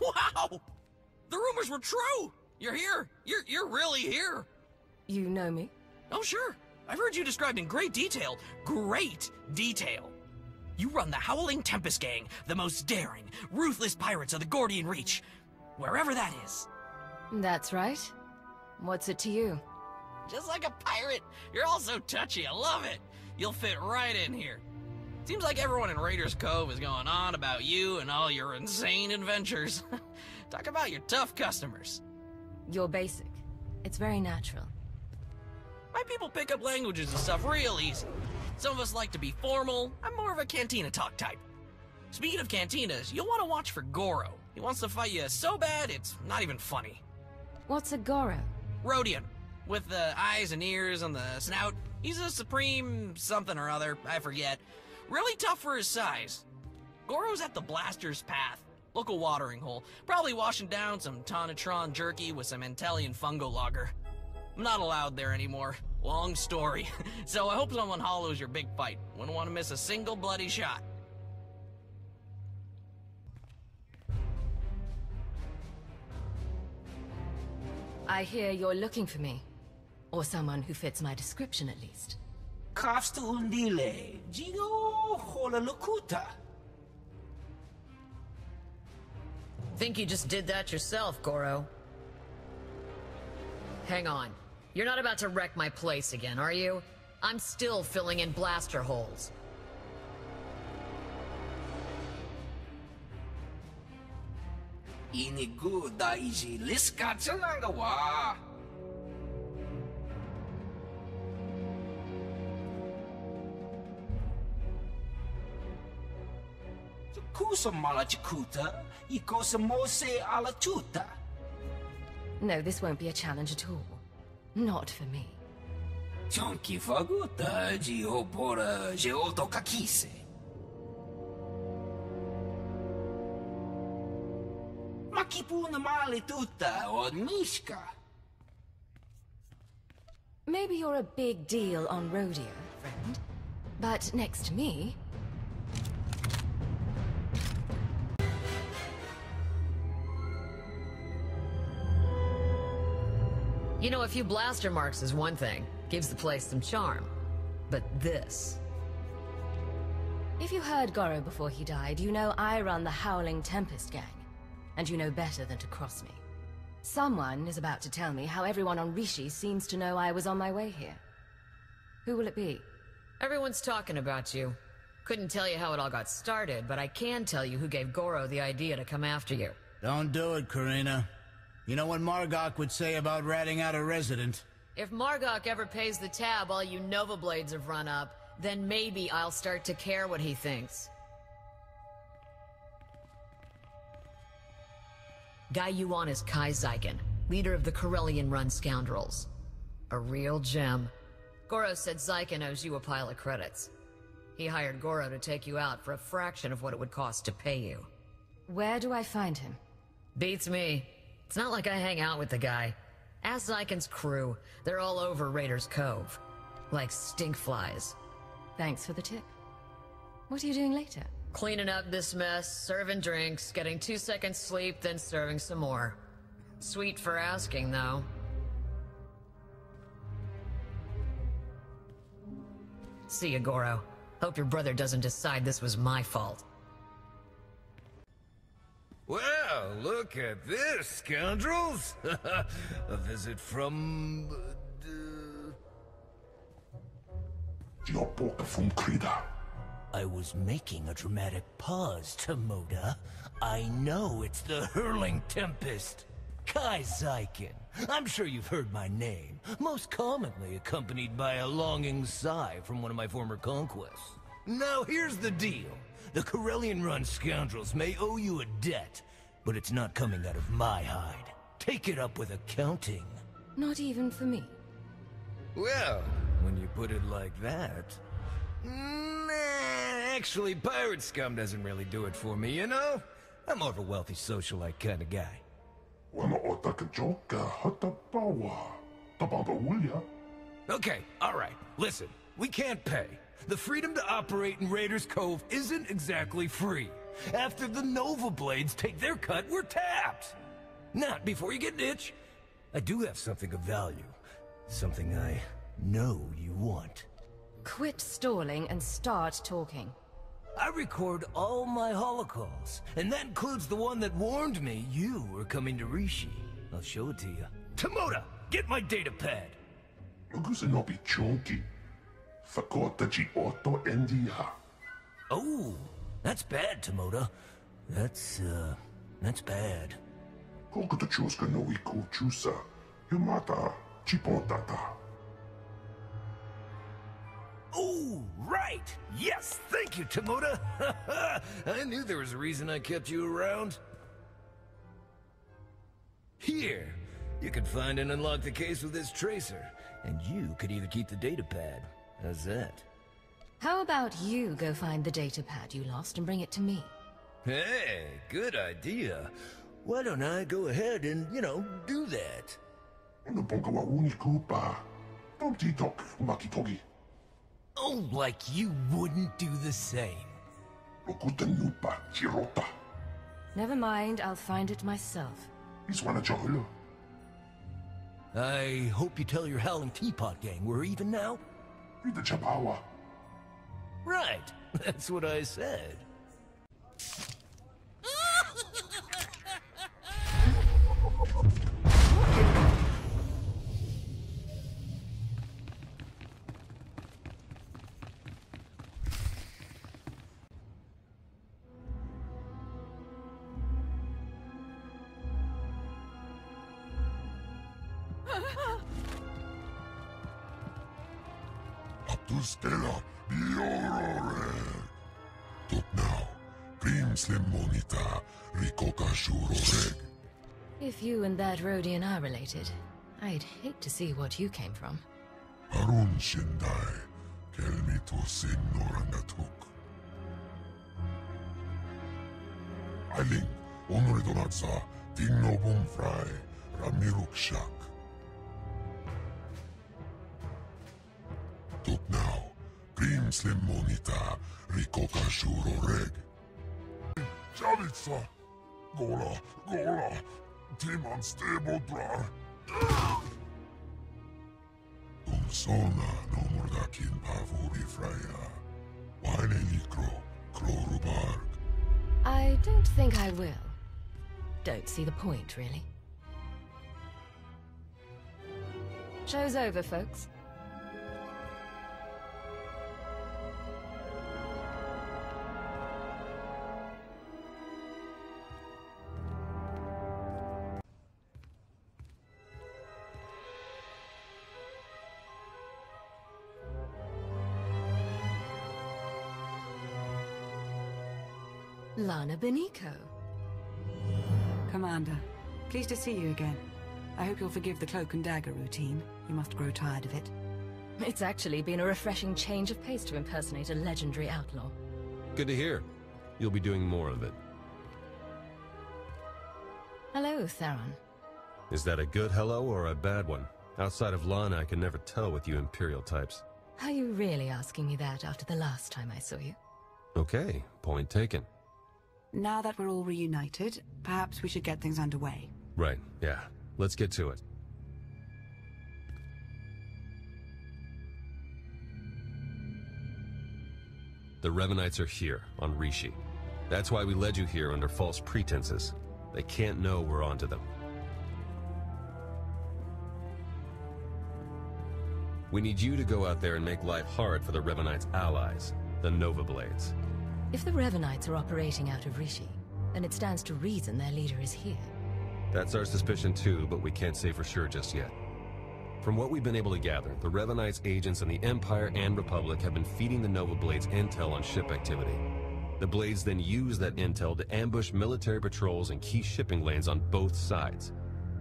Wow! The rumors were true! You're here! You're really here! You know me? Oh, sure. I've heard you described in great detail. Great detail. You run the Howling Tempest Gang, the most daring, ruthless pirates of the Gordian Reach. Wherever that is. That's right. What's it to you? Just like a pirate. You're all so touchy. I love it. You'll fit right in here. Seems like everyone in Raiders Cove is going on about you and all your insane adventures. Talk about your tough customers. You're basic. It's very natural. My people pick up languages and stuff real easy. Some of us like to be formal. I'm more of a cantina talk type. Speaking of cantinas, you'll want to watch for Goro. He wants to fight you so bad, it's not even funny. What's a Goro? Rodian. With the eyes and ears and the snout. He's a supreme something or other, I forget. Really tough for his size. Goro's at the Blaster's Path, local watering hole, probably washing down some Tonatron jerky with some Antellian fungo lager. I'm not allowed there anymore. Long story. So I hope someone hollows your big fight. Wouldn't want to miss a single bloody shot. I hear you're looking for me. Or someone who fits my description, at least. Kafsta undile, Jigo hola lokuta. Think you just did that yourself, Goro. Hang on. You're not about to wreck my place again, are you? I'm still filling in blaster holes. Inigu daiji liska wa. Kusa malachikuta, ikosa mose ala chuta. No, this won't be a challenge at all. Not for me. Chonki faguta, jiopora, jeoto kakise. Makipuna mali tuta, od mishka. Maybe you're a big deal on rodeo, friend. But next to me... You know, a few blaster marks is one thing. Gives the place some charm. But this... If you heard Goro before he died, you know I run the Howling Tempest Gang. And you know better than to cross me. Someone is about to tell me how everyone on Rishi seems to know I was on my way here. Who will it be? Everyone's talking about you. Couldn't tell you how it all got started, but I can tell you who gave Goro the idea to come after you. Don't do it, Karina. You know what Margok would say about ratting out a resident? If Margok ever pays the tab all you Nova Blades have run up, then maybe I'll start to care what he thinks. Guy you want is Kai Zyken, leader of the Corellian-run scoundrels. A real gem. Goro said Zyken owes you a pile of credits. He hired Goro to take you out for a fraction of what it would cost to pay you. Where do I find him? Beats me. It's not like I hang out with the guy. Ask Zyken's crew. They're all over Raiders Cove. Like stinkflies. Thanks for the tip. What are you doing later? Cleaning up this mess, serving drinks, getting 2 seconds sleep, then serving some more. Sweet for asking, though. See ya, Goro. Hope your brother doesn't decide this was my fault. Well, look at this, scoundrels! A visit from... I was making a dramatic pause, Tomoda. I know it's the Hurling Tempest. Kai Zyken. I'm sure you've heard my name, most commonly accompanied by a longing sigh from one of my former conquests. Now here's the deal. The Corellian-run scoundrels may owe you a debt, but it's not coming out of my hide. Take it up with accounting. Not even for me. Well, when you put it like that... Nah, actually, pirate scum doesn't really do it for me, you know? I'm more of a wealthy socialite kind of guy. Okay, alright, listen. We can't pay. The freedom to operate in Raiders Cove isn't exactly free. After the Nova Blades take their cut, we're tapped! Not before you get an itch. I do have something of value. Something I know you want. Quit stalling and start talking. I record all my holocalls, and that includes the one that warned me you were coming to Rishi. I'll show it to you. Tomoda, get my data pad! Lugusa no be chunky. Fakota ji otto endia. Oh, that's bad, Tomoda. That's bad. Kokuto chuska no iku chusa. Yamata chipotata. Oh, right! Yes, thank you, Tomoda! I knew there was a reason I kept you around. Here, you can find and unlock the case with this tracer, and you could either keep the data pad. How's that? How about you go find the data pad you lost and bring it to me? Hey, good idea. Why don't I go ahead and, do that? No bonga wa unikupa. Don't titok makitogi. Oh, like you wouldn't do the same. Lokuta nupa chirota. Never mind, I'll find it myself. Iswana chahulu. I hope you tell your Howling Teapot gang we're even now. Rita chabawa. Right, that's what I said. Stella, Biorore. Tot now, Grim Slim Monita, Rikoka Shuroreg. If you and that Rhodian are related, I'd hate to see what you came from. Arun Shindai, Kelmi to Sin Norangatuk. Ailing, Honore Donatsa, Tingno Bumfry, Ramiruk Shak. Tot now, Grim Slim Monita, Rikoka Shuroreg. Javitsa, Gola, Timan Stebodrar. Sona no mordakin pavuri freya. Wane likro, klorubarg. I don't think I will. Don't see the point, really. Show's over, folks. Lana Beniko. Commander, pleased to see you again. I hope you'll forgive the cloak and dagger routine. You must grow tired of it. It's actually been a refreshing change of pace to impersonate a legendary outlaw. Good to hear. You'll be doing more of it. Hello, Theron. Is that a good hello or a bad one? Outside of Lana, I can never tell with you Imperial types. Are you really asking me that after the last time I saw you? Okay, point taken. Now that we're all reunited, perhaps we should get things underway. Right, yeah. Let's get to it. The Revanites are here, on Rishi. That's why we led you here under false pretenses. They can't know we're onto them. We need you to go out there and make life hard for the Revanites' allies, the Nova Blades. If the Revanites are operating out of Rishi, then it stands to reason their leader is here. That's our suspicion too, but we can't say for sure just yet. From what we've been able to gather, the Revanites' agents in the Empire and Republic have been feeding the Nova Blades intel on ship activity. The Blades then use that intel to ambush military patrols and key shipping lanes on both sides.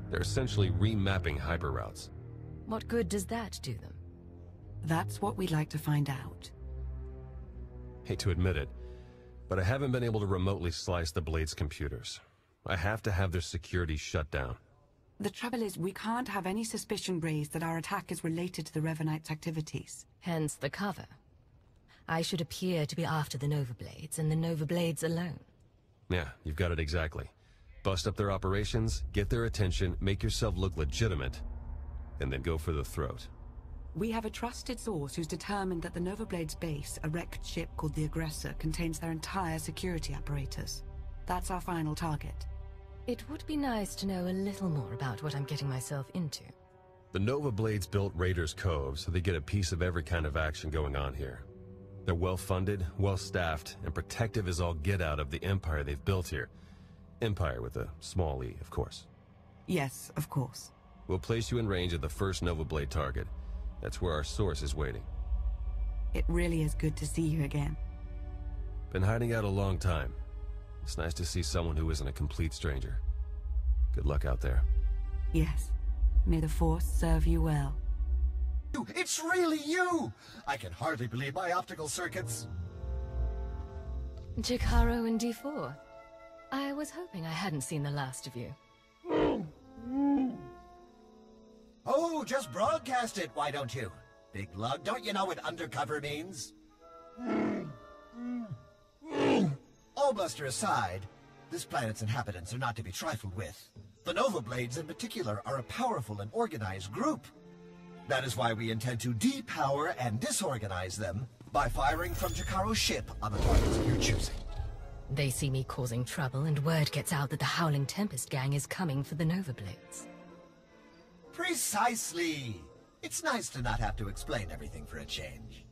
They're essentially remapping hyperroutes. What good does that do them? That's what we'd like to find out. Hate to admit it, but I haven't been able to remotely slice the Blades' computers. I have to have their security shut down. The trouble is, we can't have any suspicion raised that our attack is related to the Revanites' activities. Hence the cover. I should appear to be after the Nova Blades, and the Nova Blades alone. Yeah, you've got it exactly. Bust up their operations, get their attention, make yourself look legitimate, and then go for the throat. We have a trusted source who's determined that the Nova Blade's base, a wrecked ship called the Aggressor, contains their entire security apparatus. That's our final target. It would be nice to know a little more about what I'm getting myself into. The Nova Blades built Raiders Cove, so they get a piece of every kind of action going on here. They're well-funded, well-staffed, and protective as all get out of the empire they've built here. Empire with a small e, of course. Yes, of course. We'll place you in range of the first Nova Blade target. That's where our source is waiting. It really is good to see you again. Been hiding out a long time. It's nice to see someone who isn't a complete stranger. Good luck out there. Yes. May the Force serve you well. It's really you! I can hardly believe my optical circuits. Jakaro and D4. I was hoping I hadn't seen the last of you. Oh, just broadcast it, why don't you? Big lug, don't you know what undercover means? All bluster aside, this planet's inhabitants are not to be trifled with. The Nova Blades in particular are a powerful and organized group. That is why we intend to depower and disorganize them by firing from Jakaro's ship on the targets of your choosing. They see me causing trouble, and word gets out that the Howling Tempest gang is coming for the Nova Blades. Precisely! It's nice to not have to explain everything for a change.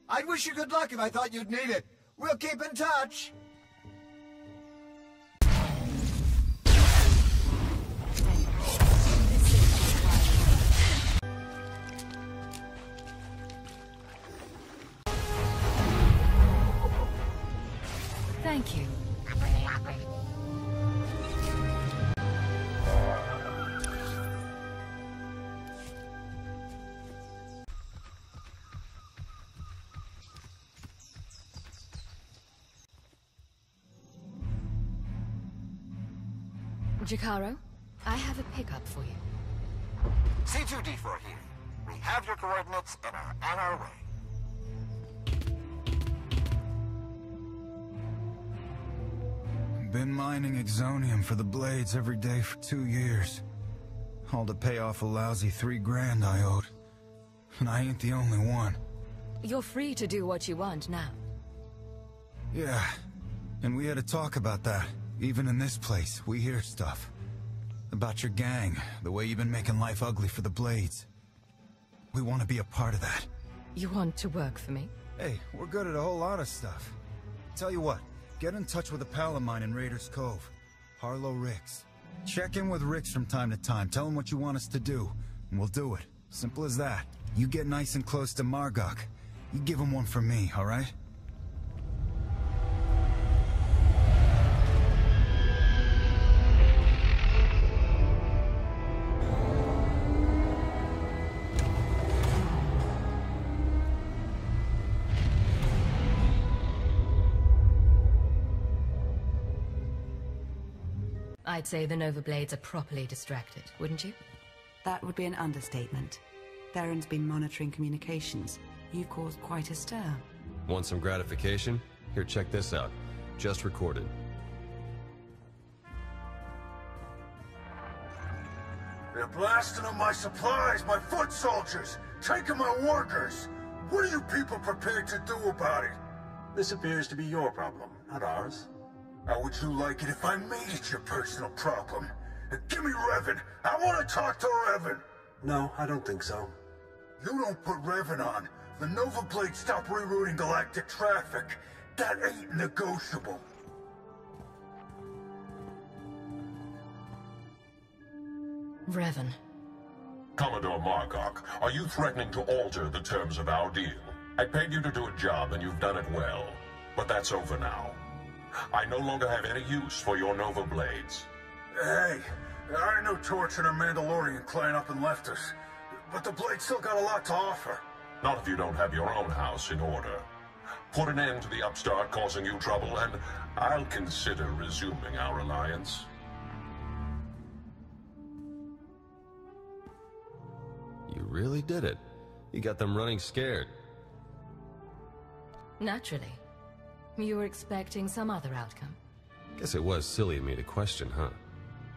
I'd wish you good luck if I thought you'd need it. We'll keep in touch! Thank you. Jakaro, I have a pickup for you. C2D4 here. We have your coordinates and are on our way. Been mining exonium for the blades every day for 2 years. All to pay off a lousy $3 grand I owed. And I ain't the only one. You're free to do what you want now. Yeah, and we had a talk about that. Even in this place, we hear stuff. About your gang, the way you've been making life ugly for the Blades. We want to be a part of that. You want to work for me? Hey, we're good at a whole lot of stuff. Tell you what, get in touch with a pal of mine in Raiders Cove. Harlow Ricks. Check in with Ricks from time to time, tell him what you want us to do, and we'll do it. Simple as that. You get nice and close to Margok. You give him one for me, alright? I'd say the Nova Blades are properly distracted, wouldn't you? That would be an understatement. Theron's been monitoring communications. You've caused quite a stir. Want some gratification? Here, check this out. Just recorded. They're blasting up my supplies, my foot soldiers, taking my workers. What are you people prepared to do about it? This appears to be your problem, not ours. How would you like it if I made it your personal problem? Give me Revan. I want to talk to Revan. No, I don't think so. You don't put Revan on. The Nova Blade stop rerouting galactic traffic. That ain't negotiable. Revan. Commodore Margok, are you threatening to alter the terms of our deal? I paid you to do a job and you've done it well. But that's over now. I no longer have any use for your Nova Blades. Hey, I know Torch and a Mandalorian climbed up and left us. But the Blade still got a lot to offer. Not if you don't have your own house in order. Put an end to the upstart causing you trouble, and I'll consider resuming our alliance. really did it. You got them running scared. Naturally. You were expecting some other outcome. Guess it was silly of me to question, huh?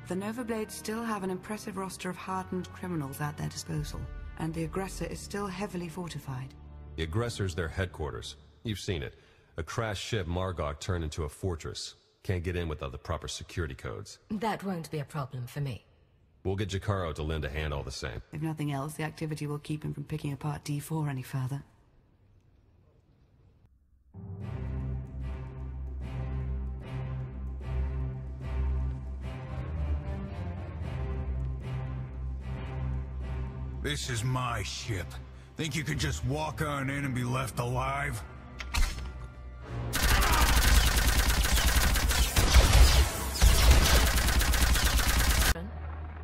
The Nova Blades still have an impressive roster of hardened criminals at their disposal, and the aggressor is still heavily fortified. The aggressor's their headquarters. You've seen it. A crashed ship Margok turned into a fortress. Can't get in without the proper security codes. That won't be a problem for me. We'll get Jakaro to lend a hand all the same. If nothing else, the activity will keep him from picking apart D4 any further. This is my ship. Think you could just walk on in and be left alive?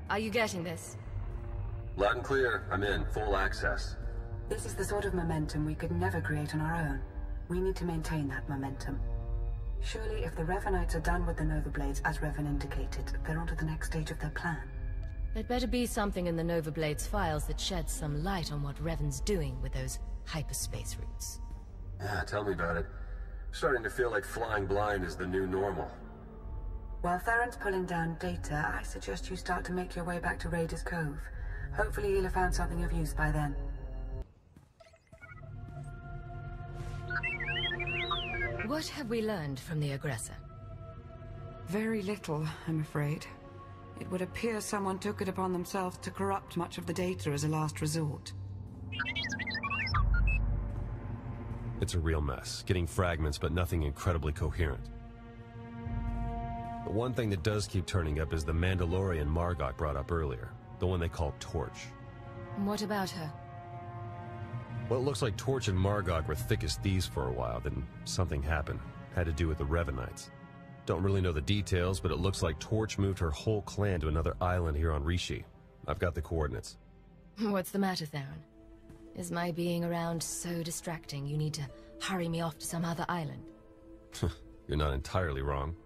Are you getting this? Loud and clear. I'm in. Full access. This is the sort of momentum we could never create on our own. We need to maintain that momentum. Surely if the Revanites are done with the Nova Blades, as Revan indicated, they're on to the next stage of their plan. There'd better be something in the Nova Blades files that sheds some light on what Revan's doing with those hyperspace routes. Yeah, tell me about it. Starting to feel like flying blind is the new normal. While Theron's pulling down data, I suggest you start to make your way back to Raiders Cove. Hopefully you'll have found something of use by then. What have we learned from the aggressor? Very little, I'm afraid. It would appear someone took it upon themselves to corrupt much of the data as a last resort. It's a real mess. Getting fragments, but nothing incredibly coherent. The one thing that does keep turning up is the Mandalorian Margok brought up earlier. The one they call Torch. What about her? Well, it looks like Torch and Margok were thick as thieves for a while, then something happened. Had to do with the Revanites. Don't really know the details, but it looks like Torch moved her whole clan to another island here on Rishi. I've got the coordinates. What's the matter, Theron? Is my being around so distracting you need to hurry me off to some other island? You're not entirely wrong.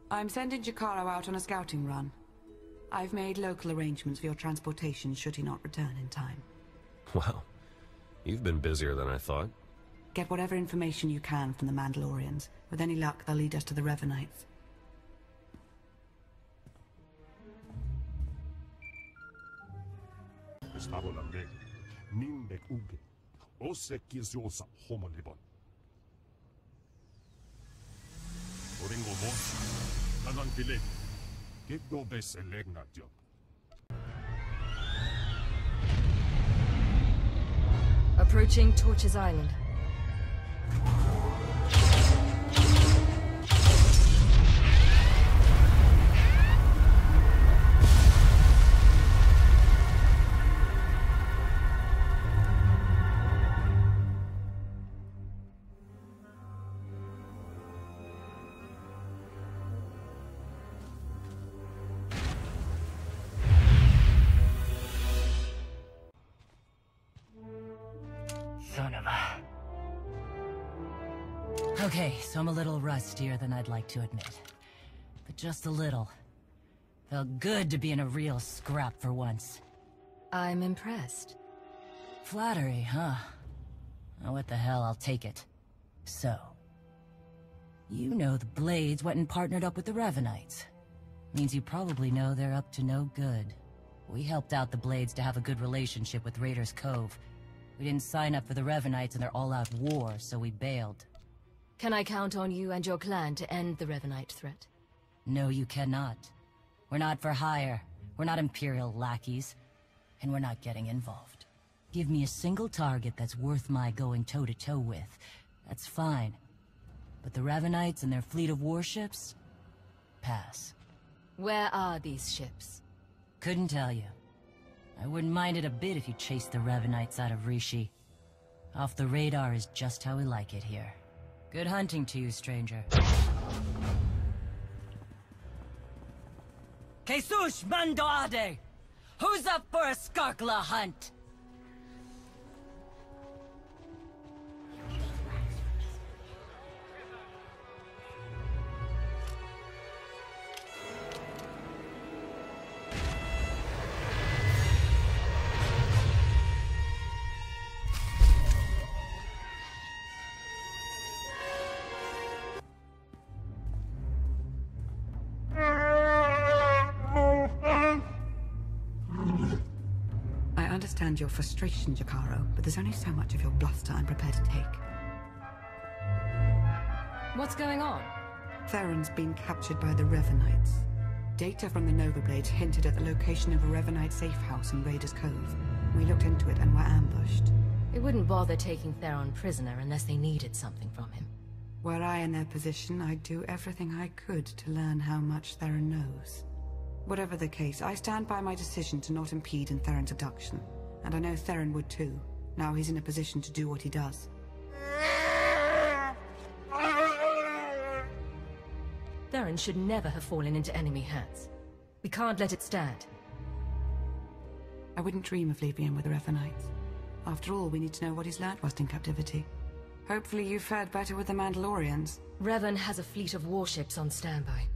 I'm sending Jakaro out on a scouting run. I've made local arrangements for your transportation should he not return in time. Wow. You've been busier than I thought. Get whatever information you can from the Mandalorians. With any luck, they'll lead us to the Revanites. Approaching Torch's Island. Son of a... Okay, so I'm a little rustier than I'd like to admit. But just a little. Felt good to be in a real scrap for once. I'm impressed. Flattery, huh? Oh, what the hell, I'll take it. So... You know the Blades went and partnered up with the Revanites. Means you probably know they're up to no good. We helped out the Blades to have a good relationship with Raiders Cove. We didn't sign up for the Revanites and their all-out war, so we bailed. Can I count on you and your clan to end the Revanite threat? No, you cannot. We're not for hire. We're not Imperial lackeys. And we're not getting involved. Give me a single target that's worth my going toe-to-toe with. That's fine. But the Revanites and their fleet of warships? Pass. Where are these ships? Couldn't tell you. I wouldn't mind it a bit if you chased the Revanites out of Rishi. Off the radar is just how we like it here. Good hunting to you, stranger. Jesus Mandoade! Who's up for a Skarkla hunt? understand your frustration, Jakaro, but there's only so much of your bluster I'm prepared to take. What's going on? Theron's been captured by the Revanites. Data from the Nova Blades hinted at the location of a Revanite safe house in Raiders Cove. We looked into it and were ambushed. They wouldn't bother taking Theron prisoner unless they needed something from him. Were I in their position, I'd do everything I could to learn how much Theron knows. Whatever the case, I stand by my decision to not impede in Theron's abduction. And I know Theron would too. Now he's in a position to do what he does. Theron should never have fallen into enemy hands. We can't let it stand. I wouldn't dream of leaving him with the Revanites. After all, we need to know what he's learned whilst in captivity. Hopefully you fared better with the Mandalorians. Revan has a fleet of warships on standby.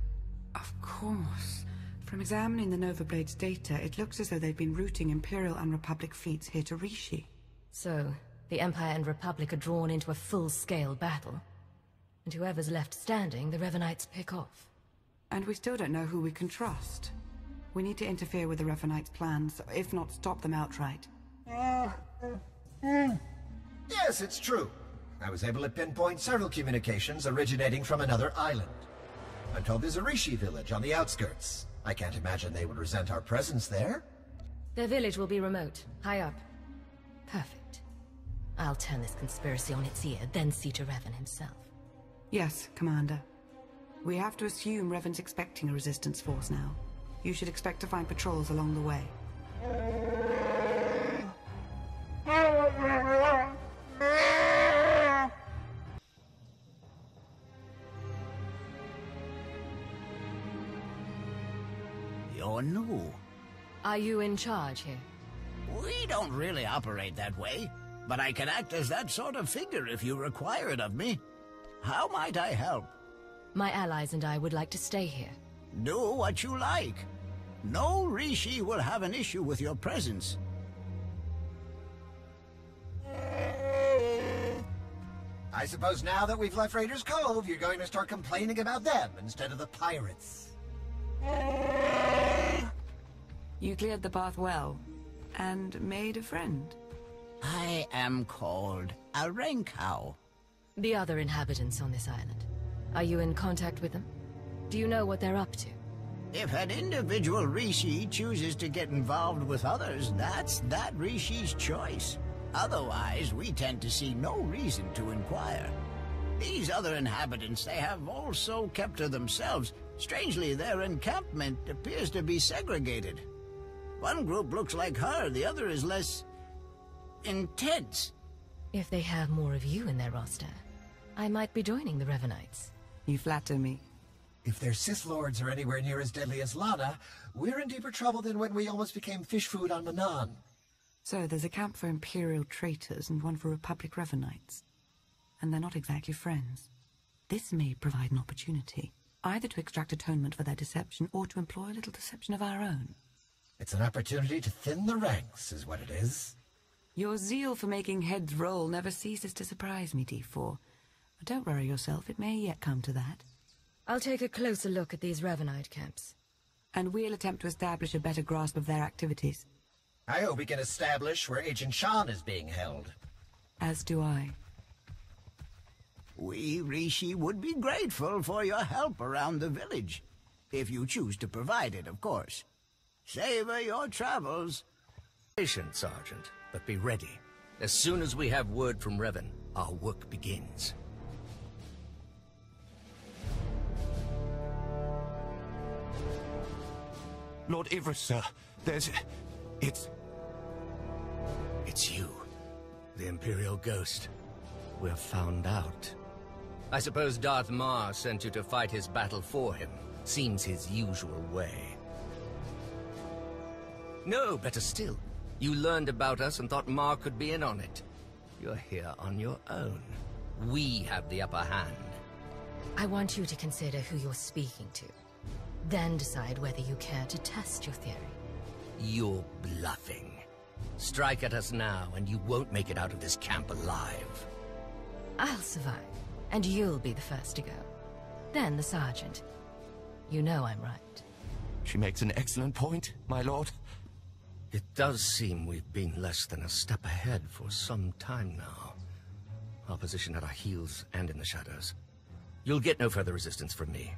Of course. From examining the Nova Blades' data, it looks as though they've been routing Imperial and Republic fleets here to Rishi. So, the Empire and Republic are drawn into a full-scale battle. And whoever's left standing, the Revanites pick off. And we still don't know who we can trust. We need to interfere with the Revanites' plans, if not stop them outright. Yes, it's true. I was able to pinpoint several communications originating from another island. I'm told there's a Rishi village on the outskirts. I can't imagine they would resent our presence there. Their village will be remote, high up. Perfect. I'll turn this conspiracy on its ear, then see to Revan himself. Yes, Commander. We have to assume Revan's expecting a resistance force now. You should expect to find patrols along the way. You're new. Are you in charge here? We don't really operate that way, but I can act as that sort of figure if you require it of me. How might I help? My allies and I would like to stay here. Do what you like. No Rishi will have an issue with your presence. I suppose now that we've left Raiders Cove, you're going to start complaining about them instead of the pirates. You cleared the path well, and made a friend. I am called a Renkow. The other inhabitants on this island. Are you in contact with them? Do you know what they're up to? If an individual Rishi chooses to get involved with others, that's that Rishi's choice. Otherwise, we tend to see no reason to inquire. These other inhabitants, they have also kept to themselves. Strangely, their encampment appears to be segregated. One group looks like her, the other is less intense. If they have more of you in their roster, I might be joining the Revanites. You flatter me. If their Sith Lords are anywhere near as deadly as Lana, we're in deeper trouble than when we almost became fish food on Manan. So there's a camp for Imperial traitors and one for Republic Revanites. And they're not exactly friends. This may provide an opportunity, either to extract atonement for their deception or to employ a little deception of our own. It's an opportunity to thin the ranks, is what it is. Your zeal for making heads roll never ceases to surprise me, D4. But don't worry yourself, it may yet come to that. I'll take a closer look at these Revanite camps. And we'll attempt to establish a better grasp of their activities. I hope we can establish where Agent Shan is being held. As do I. We, Rishi, would be grateful for your help around the village. If you choose to provide it, of course. Savor your travels. Patient, Sergeant, but be ready. As soon as we have word from Revan, our work begins. Lord Ivris, sir. It's you, the Imperial Ghost. We're found out. I suppose Darth Marr sent you to fight his battle for him. Seems his usual way. No, better still. You learned about us and thought Marr could be in on it. You're here on your own. We have the upper hand. I want you to consider who you're speaking to. Then decide whether you care to test your theory. You're bluffing. Strike at us now, and you won't make it out of this camp alive. I'll survive, and you'll be the first to go. Then the Sergeant. You know I'm right. She makes an excellent point, my lord. It does seem we've been less than a step ahead for some time now. Our position at our heels and in the shadows. You'll get no further resistance from me.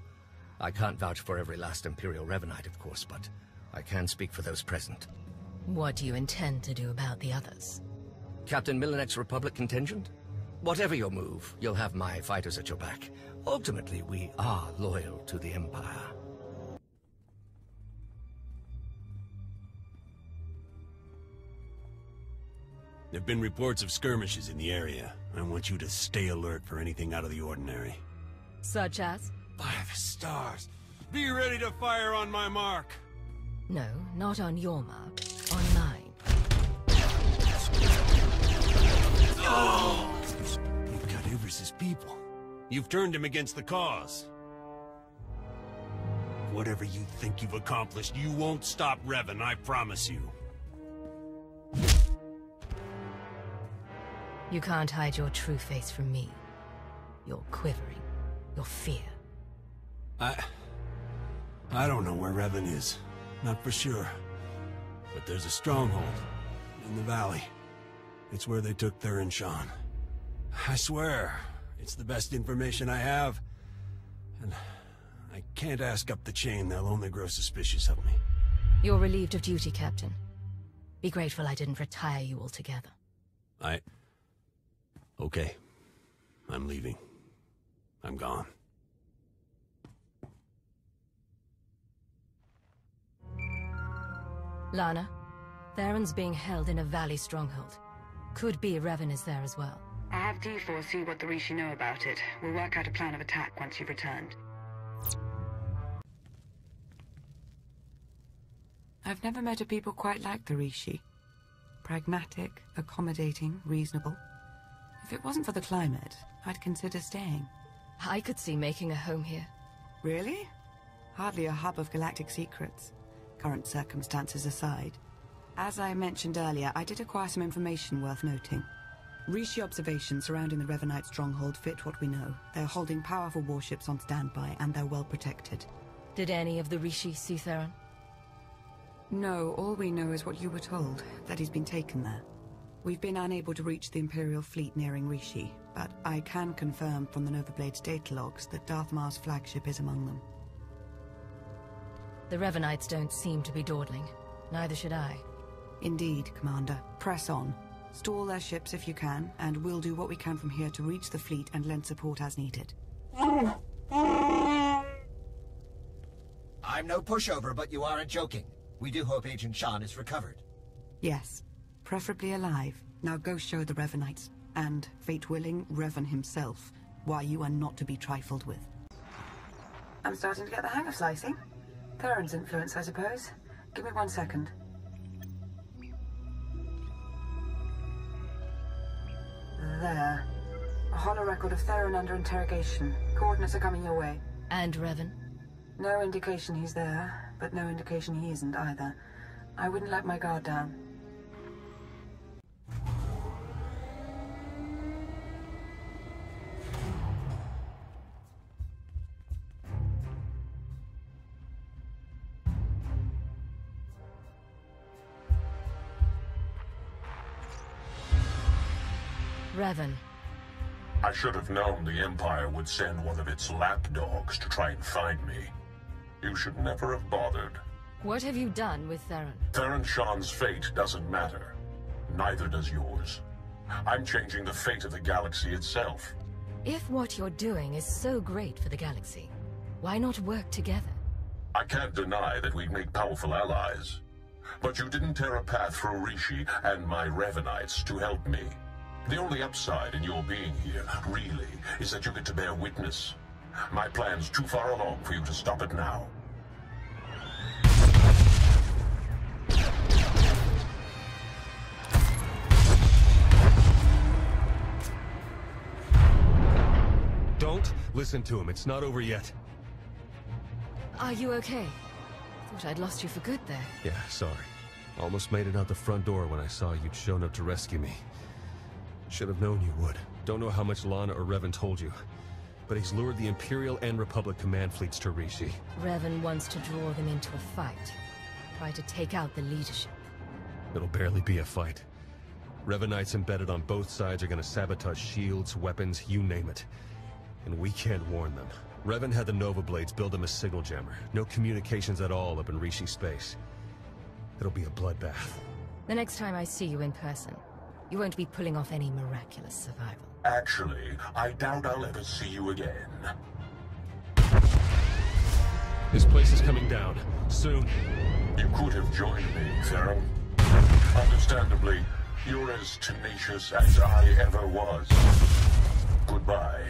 I can't vouch for every last Imperial Revanite, of course, but I can speak for those present. What do you intend to do about the others? Captain Millenek's Republic contingent? Whatever your move, you'll have my fighters at your back. Ultimately, we are loyal to the Empire. There've been reports of skirmishes in the area. I want you to stay alert for anything out of the ordinary. Such as? 5 stars. Be ready to fire on my mark. No, not on your mark. On mine. Oh! You've got Ivris's people. You've turned him against the cause. Whatever you think you've accomplished, you won't stop Revan, I promise you. You can't hide your true face from me. Your quivering. Your fear. I don't know where Revan is. Not for sure. But there's a stronghold. In the valley. It's where they took Theron Shan. I swear, it's the best information I have. And I can't ask up the chain, they'll only grow suspicious of me. You're relieved of duty, Captain. Be grateful I didn't retire you altogether. Okay. I'm leaving. I'm gone. Lana, Theron's being held in a valley stronghold. Could be Revan is there as well. I have D4 see what the Rishi know about it. We'll work out a plan of attack once you've returned. I've never met a people quite like the Rishi. Pragmatic, accommodating, reasonable. If it wasn't for the climate, I'd consider staying. I could see making a home here. Really? Hardly a hub of galactic secrets, current circumstances aside. As I mentioned earlier, I did acquire some information worth noting. Rishi observations surrounding the Revanite stronghold fit what we know. They're holding powerful warships on standby, and they're well protected. Did any of the Rishi see Theron? No, all we know is what you were told, that he's been taken there. We've been unable to reach the Imperial fleet nearing Rishi, but I can confirm from the Novablade's data logs that Darth Marr's flagship is among them. The Revanites don't seem to be dawdling. Neither should I. Indeed, Commander. Press on. Stall their ships if you can, and we'll do what we can from here to reach the fleet and lend support as needed. I'm no pushover, but you aren't joking. We do hope Agent Shan is recovered. Yes. Preferably alive. Now go show the Revanites, and, fate willing, Revan himself, why you are not to be trifled with. I'm starting to get the hang of slicing. Theron's influence, I suppose. Give me 1 second. There. A hollow record of Theron under interrogation. Coordinates are coming your way. And Revan? No indication he's there, but no indication he isn't either. I wouldn't let my guard down. Revan. I should have known the Empire would send one of its lapdogs to try and find me. You should never have bothered. What have you done with Theron? Theron Shan's fate doesn't matter. Neither does yours. I'm changing the fate of the galaxy itself. If what you're doing is so great for the galaxy, why not work together? I can't deny that we'd make powerful allies. But you didn't tear a path through Rishi and my Revanites to help me. The only upside in your being here, really, is that you get to bear witness. My plan's too far along for you to stop it now. Don't listen to him. It's not over yet. Are you okay? Thought I'd lost you for good there. Yeah, sorry. Almost made it out the front door when I saw you'd shown up to rescue me. Should have known you would. Don't know how much Lana or Revan told you, but he's lured the Imperial and Republic command fleets to Rishi. Revan wants to draw them into a fight. Try to take out the leadership. It'll barely be a fight. Revanites embedded on both sides are gonna sabotage shields, weapons, you name it. And we can't warn them. Revan had the Nova Blades build him a signal jammer. No communications at all up in Rishi space. It'll be a bloodbath. The next time I see you in person, you won't be pulling off any miraculous survival. Actually, I doubt I'll ever see you again. This place is coming down. Soon. You could have joined me, Theron. Understandably, you're as tenacious as I ever was. Goodbye.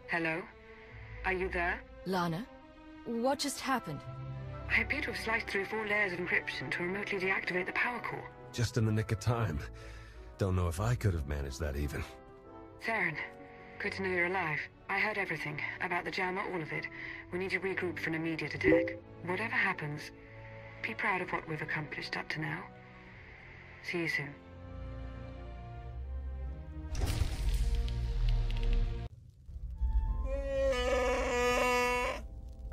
Hello? Are you there? Lana? What just happened? I appear to have sliced through 4 layers of encryption to remotely deactivate the power core. Just in the nick of time. Don't know if I could have managed that even. Theron, good to know you're alive. I heard everything. About the jammer, all of it. We need to regroup for an immediate attack. Whatever happens, be proud of what we've accomplished up to now. See you soon.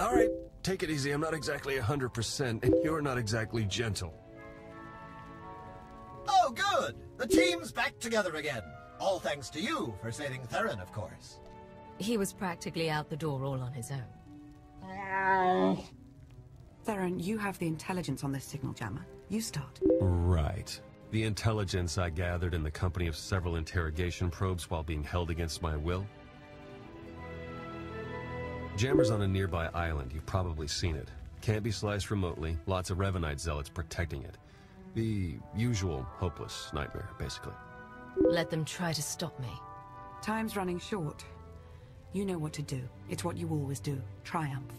Alright, take it easy. I'm not exactly 100%, and you're not exactly gentle. Oh, good! The team's back together again. All thanks to you for saving Theron, of course. He was practically out the door all on his own. Theron, you have the intelligence on this signal jammer. You start. Right. The intelligence I gathered in the company of several interrogation probes while being held against my will. Jammer's on a nearby island. You've probably seen it. Can't be sliced remotely. Lots of Revanite zealots protecting it. The usual hopeless nightmare, basically. Let them try to stop me. Time's running short. You know what to do. It's what you always do. Triumph.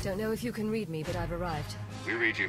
Don't know if you can read me, but I've arrived. We read you.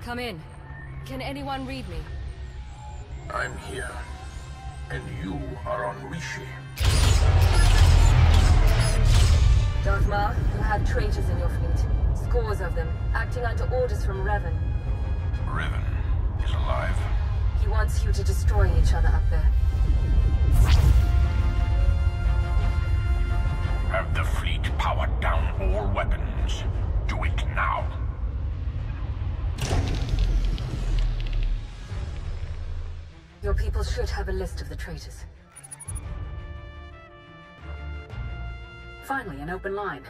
Come in. Can anyone read me? I'm here. And you are on Rishi. Darth Marr, you have traitors in your fleet. Scores of them, acting under orders from Revan. Revan is alive. He wants you to destroy each other up there. Have the fleet powered down all weapons. Do it now. Your people should have a list of the traitors. Finally, an open line.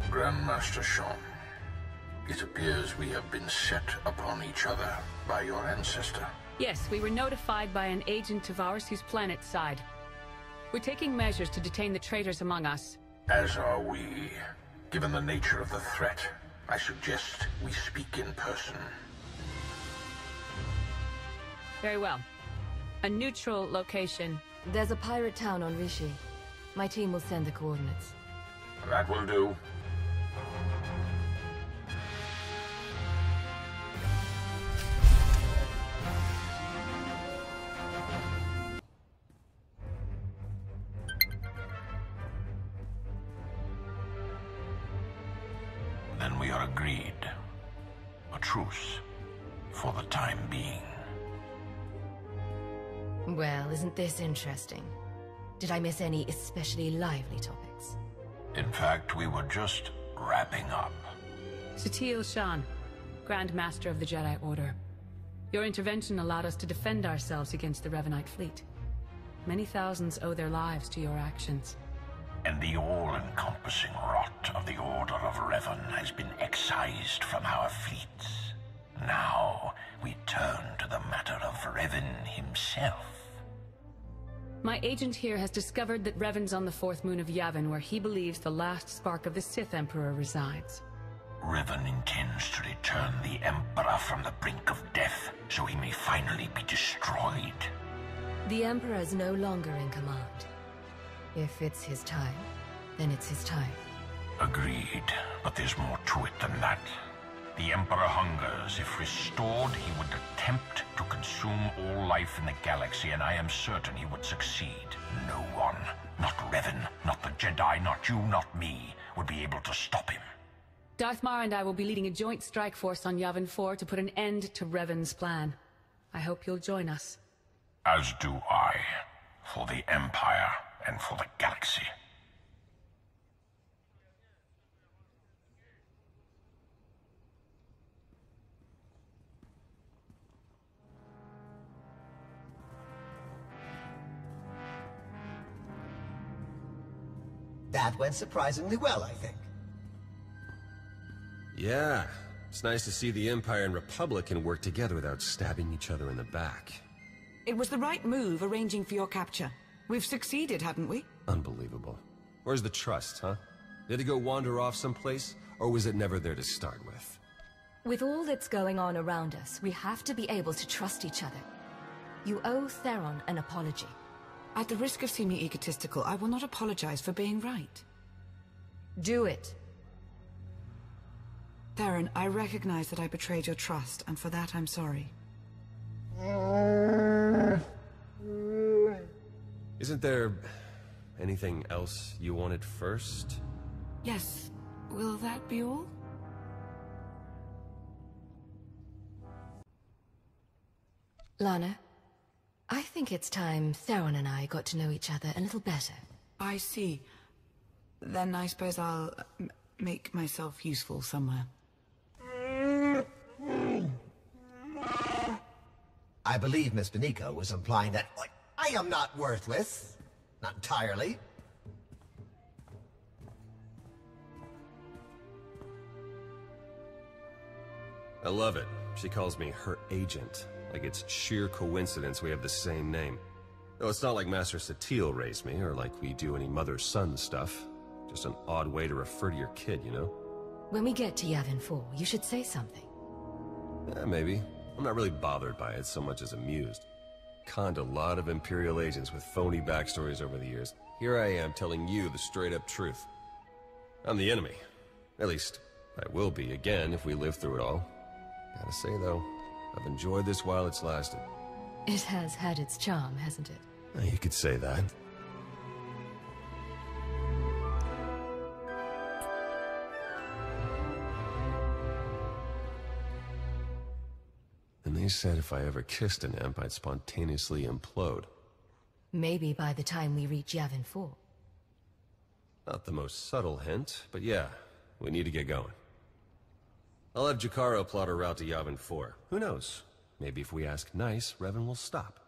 Grandmaster Sean, it appears we have been set upon each other by your ancestor. Yes, we were notified by an agent of ours whose planet side. We're taking measures to detain the traitors among us. As are we. Given the nature of the threat, I suggest we speak in person. Very well. A neutral location. There's a pirate town on Rishi. My team will send the coordinates. That will do. Then we are agreed. A truce. For the time being. Well, isn't this interesting? Did I miss any especially lively topics? In fact, we were just wrapping up. Satele Shan, Grand Master of the Jedi Order. Your intervention allowed us to defend ourselves against the Revanite fleet. Many thousands owe their lives to your actions. And the all-encompassing rot of the Order of Revan has been excised from our fleets. Now, we turn to the matter of Revan himself. My agent here has discovered that Revan's on the fourth moon of Yavin, where he believes the last spark of the Sith Emperor resides. Revan intends to return the Emperor from the brink of death, so he may finally be destroyed. The Emperor is no longer in command. If it's his time, then it's his time. Agreed, but there's more to it than that. The Emperor hungers. If restored, he would attempt to consume all life in the galaxy, and I am certain he would succeed. No one, not Revan, not the Jedi, not you, not me, would be able to stop him. Darth Marr and I will be leading a joint strike force on Yavin 4 to put an end to Revan's plan. I hope you'll join us. As do I, for the Empire and for the galaxy. That went surprisingly well, I think. Yeah, it's nice to see the Empire and Republic can work together without stabbing each other in the back. It was the right move arranging for your capture. We've succeeded, haven't we? Unbelievable. Where's the trust, huh? Did it go wander off someplace, or was it never there to start with? With all that's going on around us, we have to be able to trust each other. You owe Theron an apology. At the risk of seeming egotistical, I will not apologize for being right. Do it. Theron, I recognize that I betrayed your trust, and for that I'm sorry. Isn't there anything else you wanted first? Yes. Will that be all? Lana, I think it's time Theron and I got to know each other a little better. I see. Then I suppose I'll make myself useful somewhere. I believe Miss Beniko was implying that I am not worthless. Not entirely. I love it. She calls me her agent. Like it's sheer coincidence we have the same name. Though it's not like Master Satele raised me, or like we do any mother-son stuff. Just an odd way to refer to your kid, you know? When we get to Yavin 4, you should say something. Yeah, maybe. I'm not really bothered by it so much as amused. Conned a lot of Imperial agents with phony backstories over the years. Here I am telling you the straight-up truth. I'm the enemy. At least, I will be again if we live through it all. Gotta say, though, I've enjoyed this while it's lasted. It has had its charm, hasn't it? You could say that. And they said if I ever kissed an imp, I'd spontaneously implode. Maybe by the time we reach Yavin 4. Not the most subtle hint, but yeah, we need to get going. I'll have Jakaro plot a route to Yavin 4. Who knows? Maybe if we ask nice, Revan will stop.